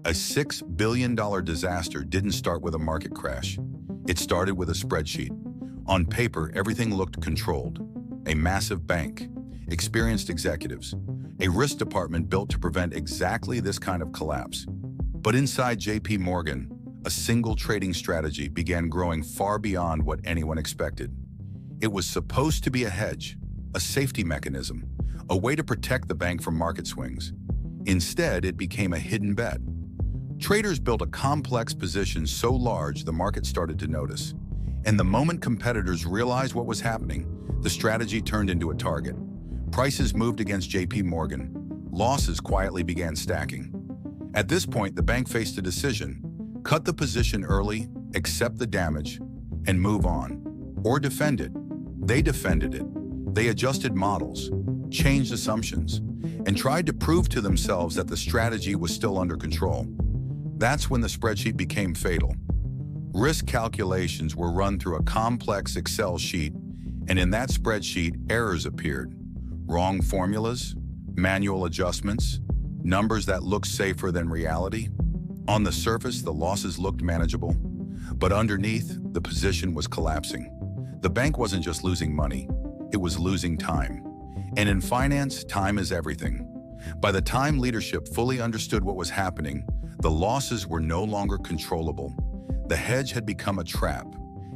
A $6 billion disaster didn't start with a market crash. It started with a spreadsheet. On paper, everything looked controlled. A massive bank, experienced executives, a risk department built to prevent exactly this kind of collapse. But inside JPMorgan, a single trading strategy began growing far beyond what anyone expected. It was supposed to be a hedge, a safety mechanism, a way to protect the bank from market swings. Instead, it became a hidden bet. Traders built a complex position so large the market started to notice. And the moment competitors realized what was happening, the strategy turned into a target. Prices moved against JPMorgan. Losses quietly began stacking. At this point, the bank faced a decision: cut the position early, accept the damage, and move on. Or defend it. They defended it. They adjusted models, changed assumptions, and tried to prove to themselves that the strategy was still under control. That's when the spreadsheet became fatal. Risk calculations were run through a complex Excel sheet, and in that spreadsheet, errors appeared. Wrong formulas, manual adjustments, numbers that looked safer than reality. On the surface, the losses looked manageable, but underneath, the position was collapsing. The bank wasn't just losing money, it was losing time. And in finance, time is everything. By the time leadership fully understood what was happening, the losses were no longer controllable. The hedge had become a trap,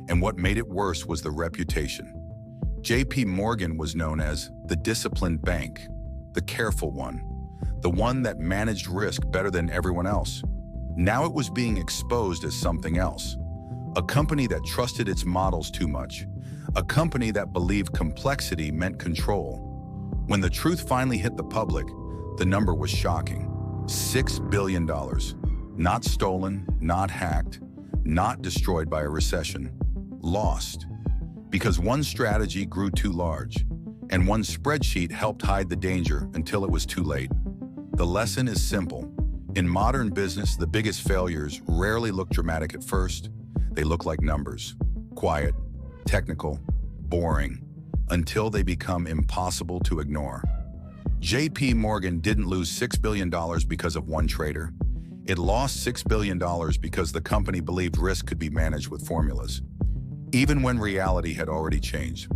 and what made it worse was the reputation. JPMorgan was known as the disciplined bank, the careful one, the one that managed risk better than everyone else. Now it was being exposed as something else. A company that trusted its models too much. A company that believed complexity meant control. When the truth finally hit the public, the number was shocking. $6 billion. Not stolen, not hacked, not destroyed by a recession. Lost. Because one strategy grew too large, and one spreadsheet helped hide the danger until it was too late. The lesson is simple. In modern business, the biggest failures rarely look dramatic at first. They look like numbers. Quiet, technical, boring, until they become impossible to ignore. JPMorgan didn't lose $6 billion because of one trader. It lost $6 billion because the company believed risk could be managed with formulas, even when reality had already changed.